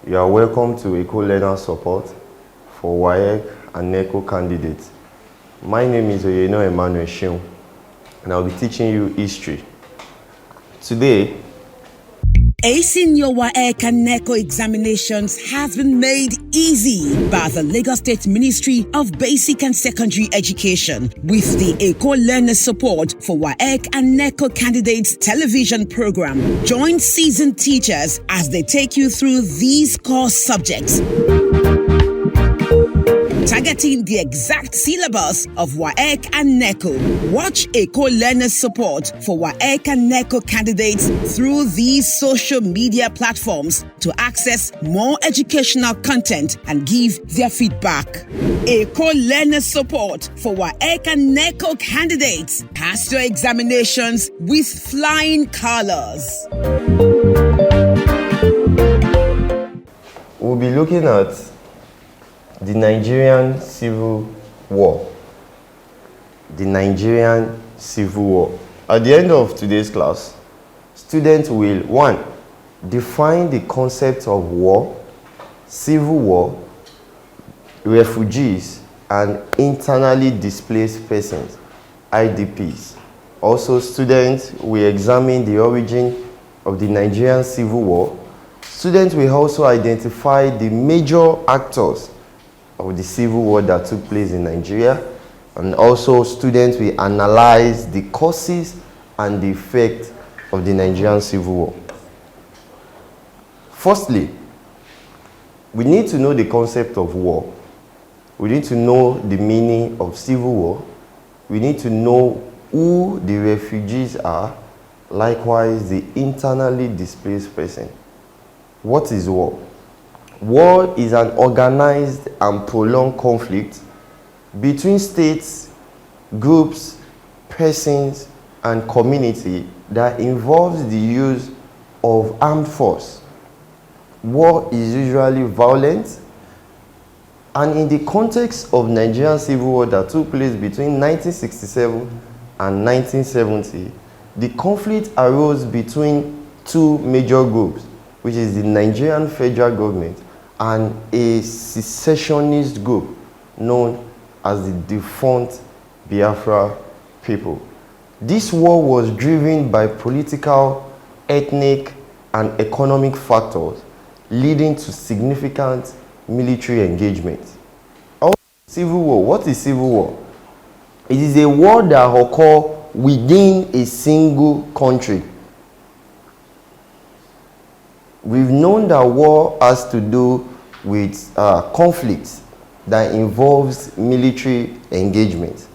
You are welcome to Eko Learners Support for WAEC and NECO candidates. My name is Emmanuel Shion, and I'll be teaching you history. Today, Acing your WAEC and NECO examinations has been made easy by the Lagos State Ministry of Basic and Secondary Education with the Eko Learners Support for WAEC and NECO Candidates television program. Join seasoned teachers as they take you through these core subjects, targeting the exact syllabus of WAEC and NECO. Watch Eko Learners Support for WAEC and NECO candidates through these social media platforms to access more educational content and give their feedback. Eko Learners Support for WAEC and NECO candidates. Pass your examinations with flying colors. we'll be looking at the Nigerian Civil War. The Nigerian Civil War. At the end of today's class, students will 1. Define the concept of war, civil war, refugees, and internally displaced persons, IDPs. Also, students will examine the origin of the Nigerian Civil War. Students will also identify the major actors of the civil war that took place in Nigeria, and also students will analyze the causes and the effect of the Nigerian Civil War. Firstly, we need to know the concept of war. We need to know the meaning of civil war. We need to know who the refugees are, likewise the internally displaced person. What is war? War is an organized and prolonged conflict between states, groups, persons, and community that involves the use of armed force. War is usually violent, and in the context of Nigerian Civil War that took place between 1967 and 1970, the conflict arose between two major groups, which is the Nigerian federal government and a secessionist group known as the defunct Biafra people. This war was driven by political, ethnic, and economic factors, leading to significant military engagement. Also, civil war. What is civil war? It is a war that occurs within a single country. We've known that war has to do with conflicts that involves military engagement.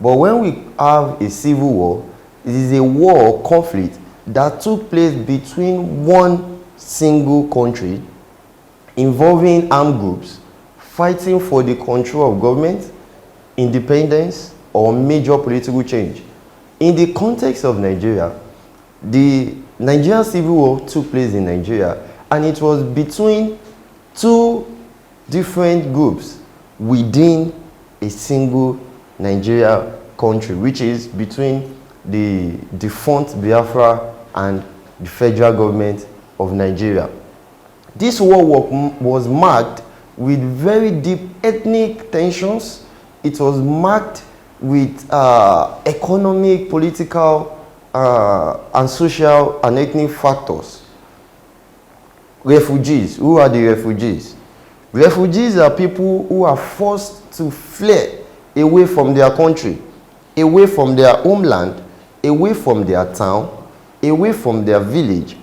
But when we have a civil war, it is a war or conflict that took place between one single country involving armed groups fighting for the control of government, independence, or major political change. In the context of Nigeria, the Nigerian Civil War took place in Nigeria, and it was between two different groups within a single Nigeria country, which is between the defunct Biafra and the federal government of Nigeria. This war was marked with very deep ethnic tensions. It was marked with economic, political, and social and ethnic factors. Refugees. Who are the refugees? Refugees are people who are forced to flee away from their country, away from their homeland, away from their town, away from their village,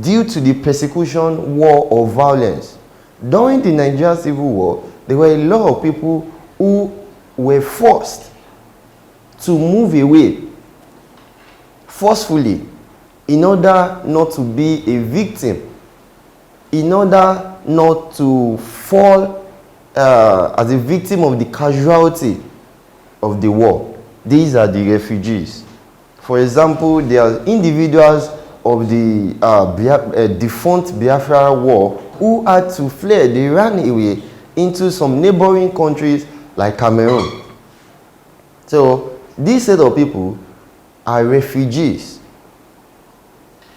due to the persecution, war, or violence. During the Nigerian Civil War, there were a lot of people who were forced to move away forcefully in order not to be a victim, in order not to fall as a victim of the casualty of the war. These are the refugees. For example, there are individuals of the defunct Biafra war who had to flee. They ran away into some neighboring countries like Cameroon. So these set of people are refugees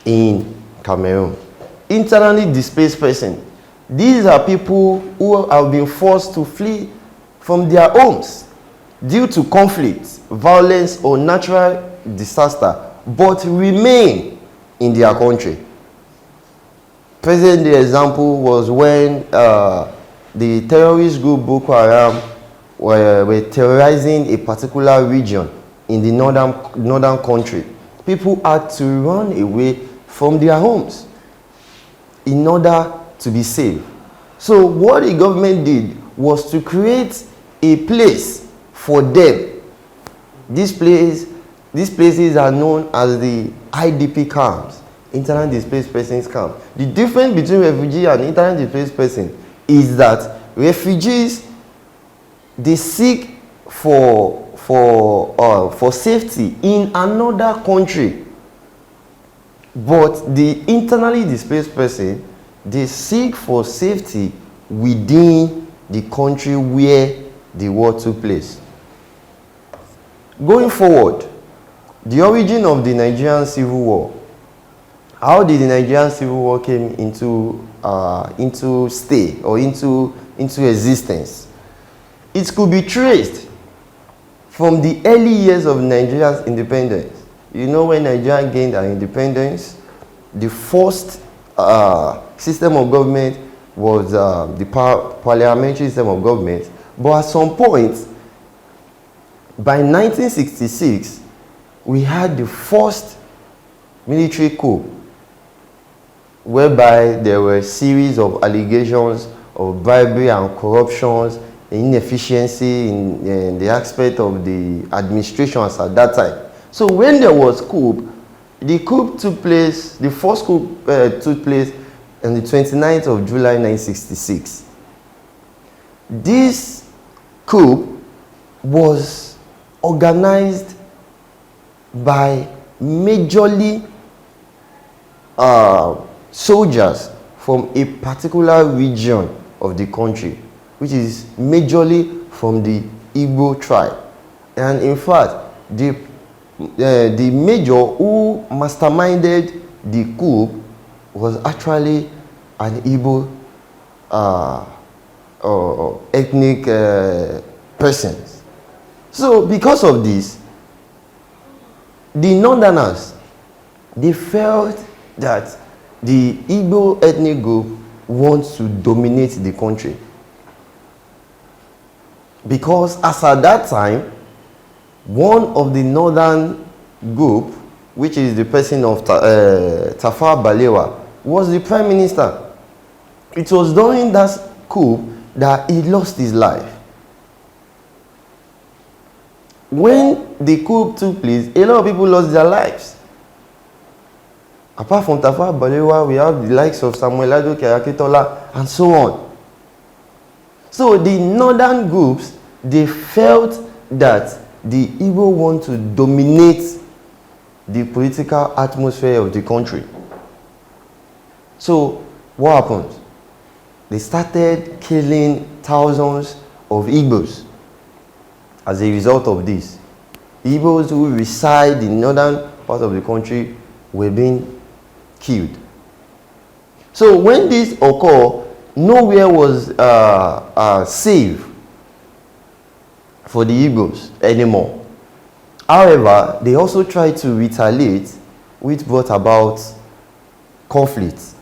in Cameroon. Internally displaced person. These are people who have been forced to flee from their homes due to conflict, violence, or natural disaster, but remain in their country. Present day example was when the terrorist group Boko Haram were terrorizing a particular region in the northern country. People had to run away from their homes in order to be safe. So what the government did was to create a place for them. These places are known as the IDP camps, internally displaced persons camp. The difference between refugee and internally displaced person is that refugees, they seek for safety in another country, but the internally displaced person, they seek for safety within the country where the war took place. Going forward, the origin of the Nigerian Civil War. How did the Nigerian Civil War came into existence? It could be traced from the early years of Nigeria's independence. You know, when Nigeria gained our independence, the first system of government was the parliamentary system of government. But at some point, by 1966, we had the first military coup, whereby there were a series of allegations of bribery and corruptions, inefficiency in the aspect of the administrations at that time. So when there was coup, the coup took place, the first coup took place on the 29th of July 1966. This coup was organized by majorly soldiers from a particular region of the country, which is majorly from the Igbo tribe. And in fact, the major who masterminded the coup was actually an Igbo ethnic person. So because of this, the Northerners, they felt that the Igbo ethnic group wants to dominate the country. Because as at that time, one of the northern group, which is the person of Tafawa Balewa, was the prime minister. It was during that coup that he lost his life. When the coup took place, a lot of people lost their lives. Apart from Tafawa Balewa, we have the likes of Samuel Ado Akitola and so on. So the northern groups, they felt that the Igbo want to dominate the political atmosphere of the country. So what happened? They started killing thousands of Igbos. As a result of this, Igbos who reside in northern part of the country were being killed. So when this occurred, nowhere was safe for the Igbos anymore. However, they also tried to retaliate, which brought about conflict.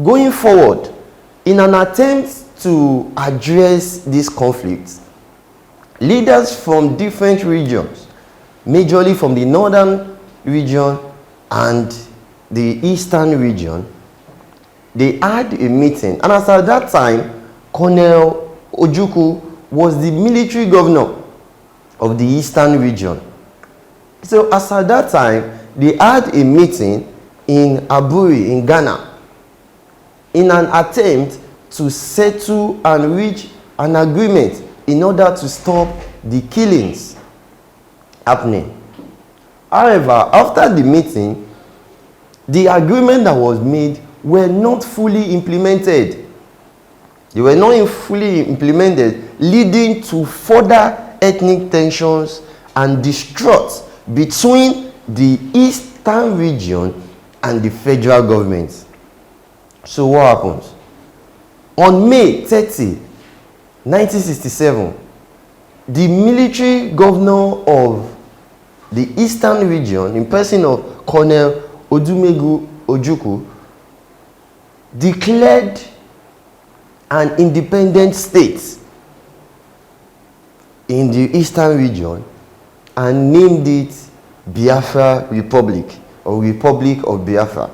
Going forward, in an attempt to address this conflict, leaders from different regions, majorly from the northern region and the eastern region, they had a meeting. And as at that time, Colonel Ojukwu was the military governor of the eastern region. So as at that time, they had a meeting in Aburi in Ghana in an attempt to settle and reach an agreement in order to stop the killings happening. However, after the meeting, the agreement that was made were not fully implemented. They were not fully implemented, leading to further ethnic tensions and distrust between the eastern region and the federal government. So what happens? On May 30, 1967, the military governor of the Eastern region, in person of Colonel Odumegu Ojukwu, declared an independent state in the Eastern region and named it Biafra Republic, or Republic of Biafra.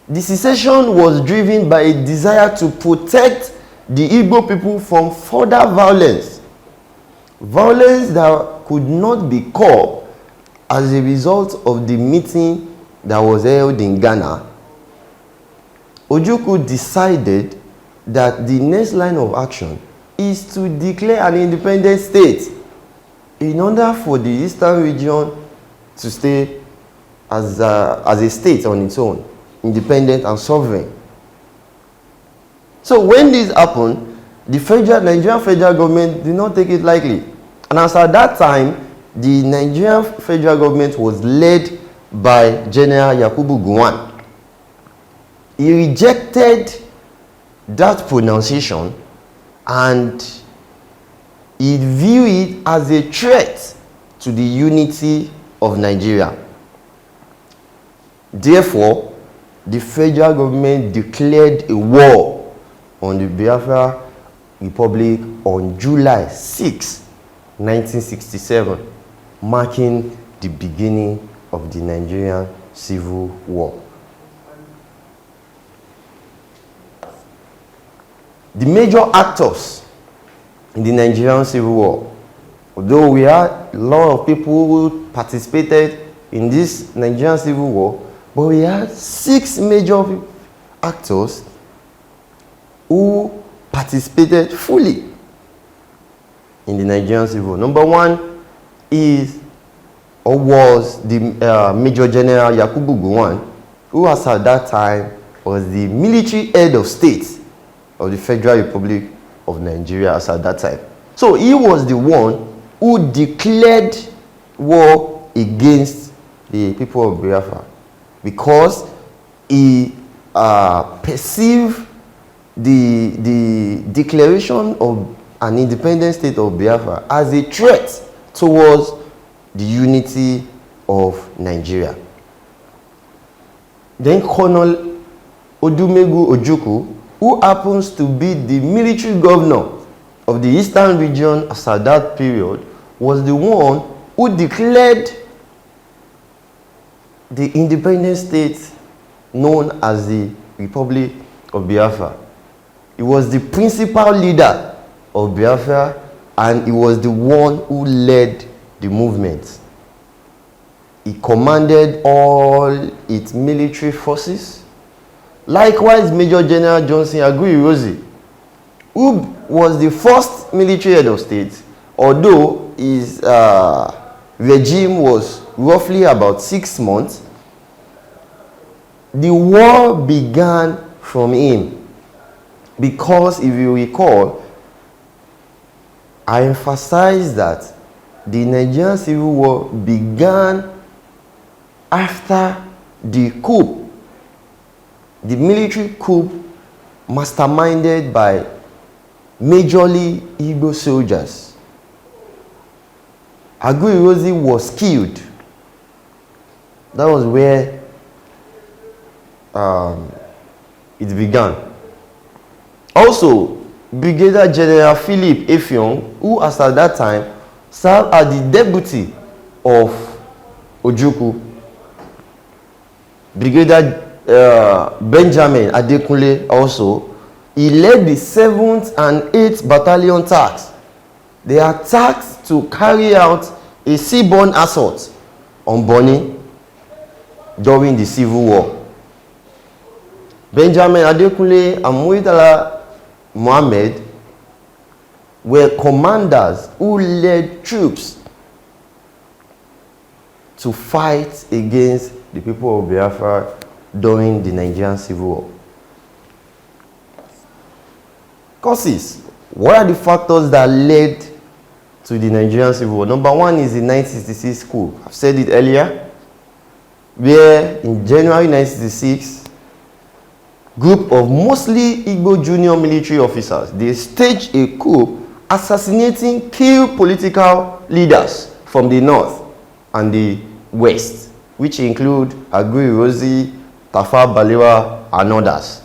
The secession was driven by a desire to protect the Igbo people from further violence. Violence that could not be curbed as a result of the meeting that was held in Ghana. Ojukwu decided that the next line of action is to declare an independent state in order for the Eastern region to stay as a state on its own, independent and sovereign. So when this happened, the Nigerian federal government did not take it lightly. And as at that time, the Nigerian federal government was led by General Yakubu Gowon. He rejected that pronunciation and he viewed it as a threat to the unity of Nigeria. Therefore, the federal government declared a war on the Biafra Republic on July 6, 1967, marking the beginning of the Nigerian Civil War. The major actors in the Nigerian Civil War, although we had a lot of people who participated in this Nigerian Civil War, but we had 6 major actors who participated fully in the Nigerian Civil War. Number 1 is or was the Major General Yakubu Gowon, who as at that time was the military head of state of the Federal Republic of Nigeria as at that time. So he was the one who declared war against the people of Biafra because he perceived the declaration of an independent state of Biafra as a threat towards the unity of Nigeria. Then Colonel Odumegu Ojukwu, who happens to be the military governor of the Eastern region as at that period, was the one who declared the independent state known as the Republic of Biafra. He was the principal leader of Biafra and he was the one who led the movement. He commanded all its military forces. Likewise, Major General Johnson Aguiyi-Ironsi, who was the first military head of state, although his regime was roughly about 6 months, the war began from him. Because if you recall, I emphasized that the Nigerian Civil War began after the coup, the military coup masterminded by majorly Igbo soldiers. Aguiyi-Ironsi was killed. That was where it began. Also, Brigadier General Philip Effiong, who as at that time served as the deputy of Ojukwu. Brigadier Benjamin Adekunle also, he led the 7th and 8th Battalion task. They are tasked to carry out a seaborne assault on Bonny during the Civil War. Benjamin Adekunle and Muritala Mohammed were commanders who led troops to fight against the people of Biafra during the Nigerian Civil War. Causes. What are the factors that led to the Nigerian Civil War? Number 1 is the 1966 coup. I've said it earlier, where in January 1966, group of mostly Igbo junior military officers, they staged a coup assassinating key political leaders from the north and the west, which include Agui Rosi, Tafa Balewa, and others.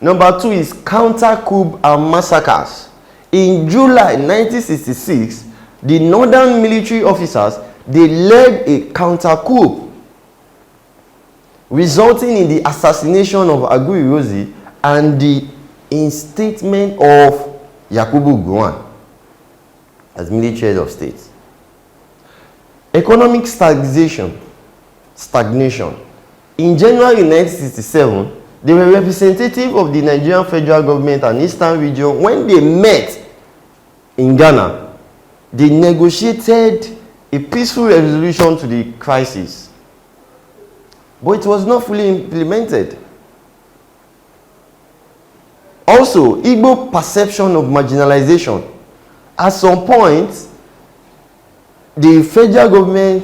Number 2 is counter-coup and massacres. In July 1966, the northern military officers, they led a counter-coup, resulting in the assassination of Agui Rosi and the instatement of Yakubu Gowon as military head of state. Economic stagnation. In January 1967, they were representative of the Nigerian federal government and Eastern region. When they met in Ghana, they negotiated a peaceful resolution to the crisis, but it was not fully implemented. Also, Igbo perception of marginalization. At some point, the federal government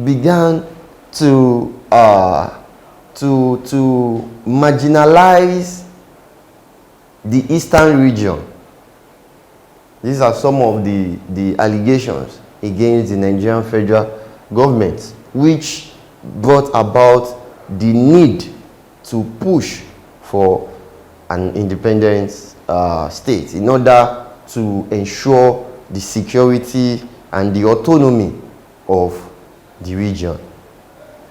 began to marginalize the Eastern region. These are some of the allegations against the Nigerian federal government, which brought about the need to push for an independent state in order to ensure the security and the autonomy of the region.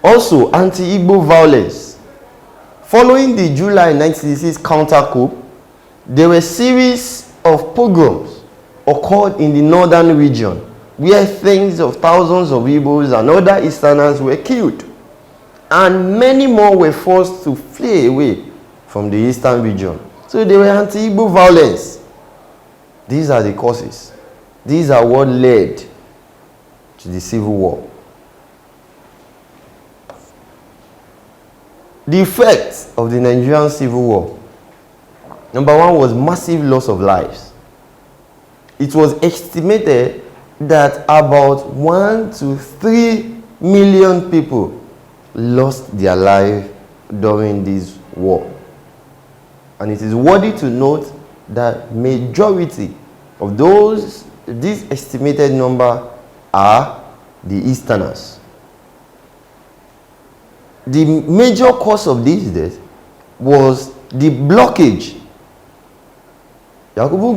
Also, anti-Igbo violence. Following the July 1966 counter-coup, there were a series of pogroms occurred in the northern region, where tens of thousands of Igbos and other Easterners were killed, and many more were forced to flee away from the eastern region. So there were anti-Igbo violence. These are the causes. These are what led to the Civil War. The effects of the Nigerian Civil War. Number 1 was massive loss of lives. It was estimated that about 1 to 3 million people lost their life during this war. And it is worthy to note that majority of this estimated number are the Easterners. The major cause of this death was the blockage. Yakubu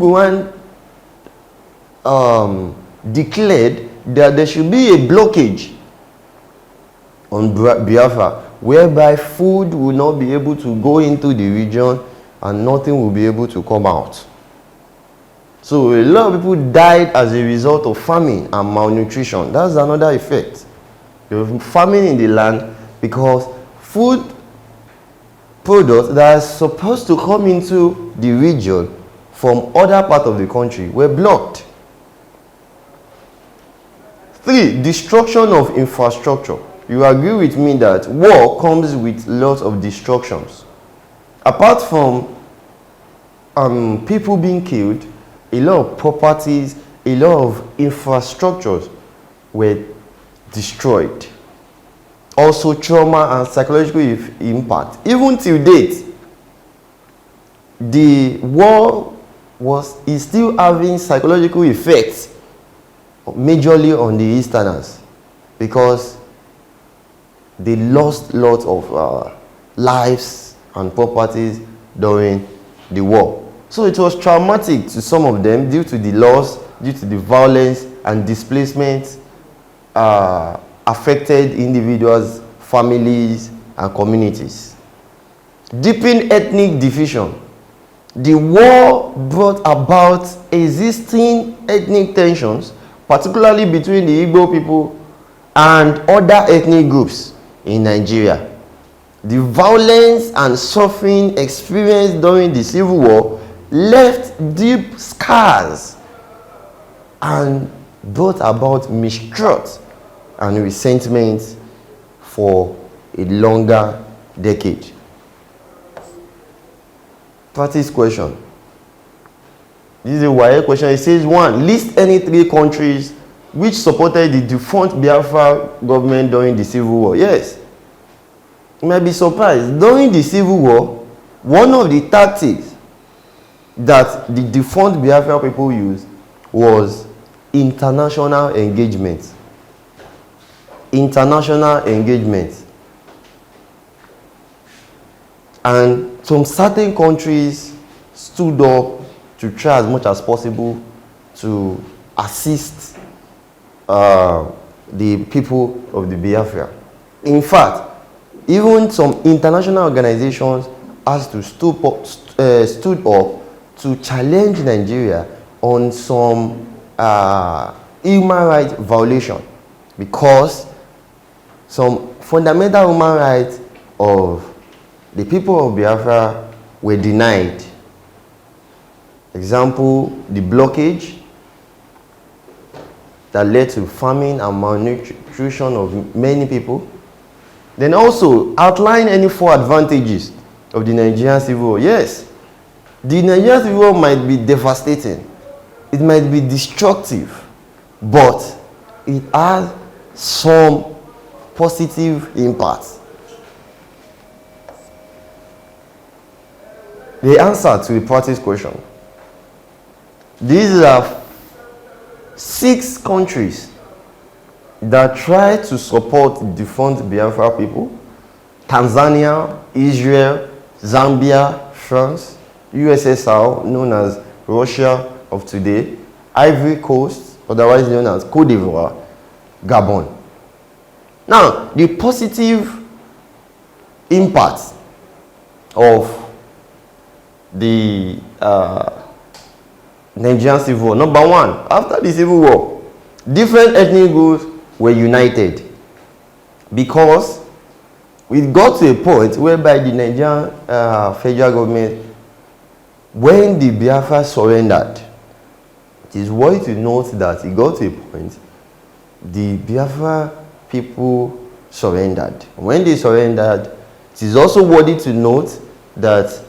Gowon declared that there should be a blockage on Biafra, whereby food will not be able to go into the region and nothing will be able to come out. So a lot of people died as a result of famine and malnutrition. That's another effect. There was famine in the land because food products that are supposed to come into the region from other parts of the country were blocked. 3, destruction of infrastructure. You agree with me that war comes with lots of destructions. Apart from people being killed, a lot of properties, a lot of infrastructures were destroyed. Also, trauma and psychological impact. Even till date, the war is still having psychological effects majorly on the Easterners, because they lost lots of lives and properties during the war. So it was traumatic to some of them due to the loss, due to the violence and displacement affected individuals, families, and communities. Deepened ethnic division. The war brought about existing ethnic tensions, particularly between the Igbo people and other ethnic groups in Nigeria. The violence and suffering experienced during the Civil War left deep scars and brought about mistrust and resentment for a longer decade. Practice question. This is a WAEC question. It says 1. List any 3 countries which supported the defunct Biafra government during the Civil War. Yes. You might be surprised. During the Civil War, one of the tactics that the defunct Biafra people used was international engagement. International engagement. And some certain countries stood up to try as much as possible to assist the people of the Biafra. In fact, even some international organizations stood up to challenge Nigeria on some human rights violation, because some fundamental human rights of the people of Biafra were denied. Example, the blockage that led to famine and malnutrition of many people. Then also outline any four advantages of the Nigerian Civil War. Yes, the Nigerian Civil War might be devastating, it might be destructive, but it has some positive impacts. The answer to the practice question. These are 6 countries that try to support the defunct Biafra people: Tanzania, Israel, Zambia, France, USSR, known as Russia of today, Ivory Coast, otherwise known as Côte d'Ivoire, Gabon. Now, the positive impact of the Nigerian Civil War. Number one, after the Civil War, different ethnic groups were united, because we got to a point whereby the Nigerian federal government, when the Biafra surrendered, it is worth to note that it got to a point the Biafra people surrendered. When they surrendered, it is also worthy to note that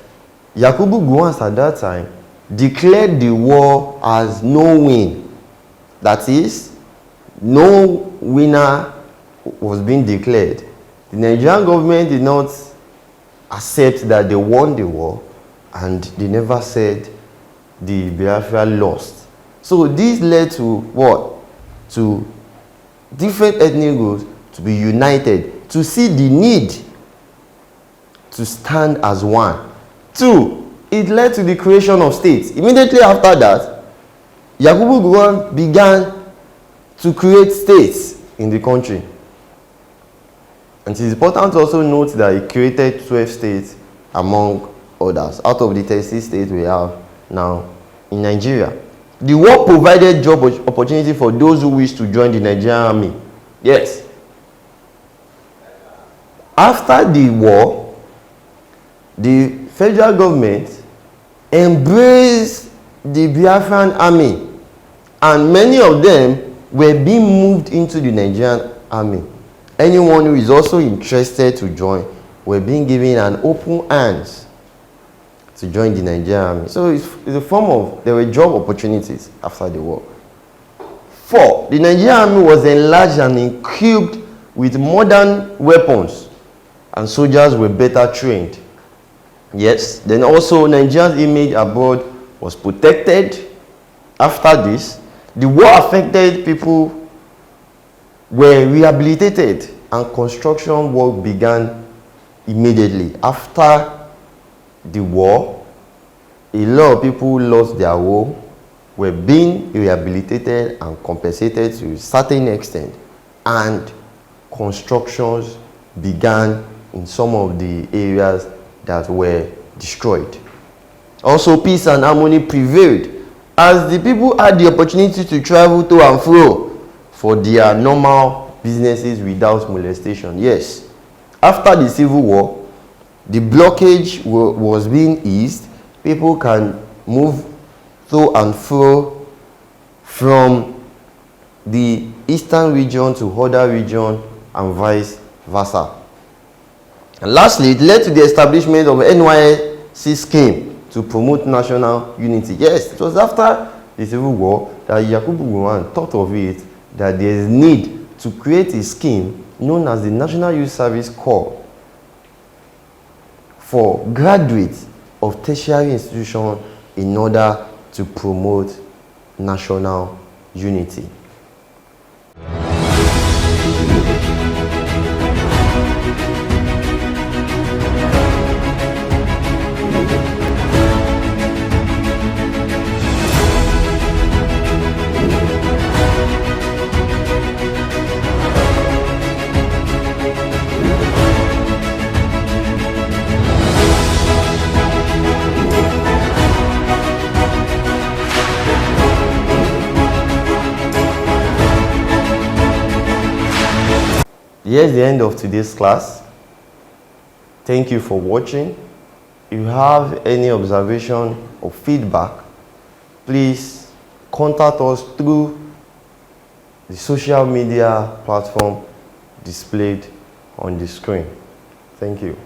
Yakubu Gowon at that time declared the war as no win. That is, no winner was being declared. The Nigerian government did not accept that they won the war, and they never said the Biafra lost. So this led to what? To different ethnic groups to be united, to see the need to stand as one. 2, it led to the creation of states. Immediately after that, Yakubu Gowon began to create states in the country. And it is important to also note that he created 12 states among others, out of the 36 states we have now in Nigeria. The war provided job opportunity for those who wish to join the Nigerian army. Yes. After the war, the federal government embraced the Biafran army, and many of them were being moved into the Nigerian army. Anyone who is also interested to join were being given an open hands to join the Nigerian army. So it's a form of, there were job opportunities after the war. 4, the Nigerian army was enlarged and equipped with modern weapons, and soldiers were better trained. Yes, then also Nigeria's image abroad was protected. After this, the war affected people were rehabilitated, and construction work began immediately. After the war, a lot of people lost their home, were being rehabilitated and compensated to a certain extent, and constructions began in some of the areas that were destroyed. Also, peace and harmony prevailed as the people had the opportunity to travel to and fro for their normal businesses without molestation. Yes, after the Civil War, the blockage was being eased. People can move to and fro from the eastern region to other region and vice versa. And lastly, it led to the establishment of NYSC scheme to promote national unity. Yes, it was after the Civil War that Yakubu Gowon thought of it, that there is need to create a scheme known as the National Youth Service Corps for graduates of tertiary institutions in order to promote national unity. Here's the end of today's class. Thank you for watching. If you have any observation or feedback, please contact us through the social media platform displayed on the screen. Thank you.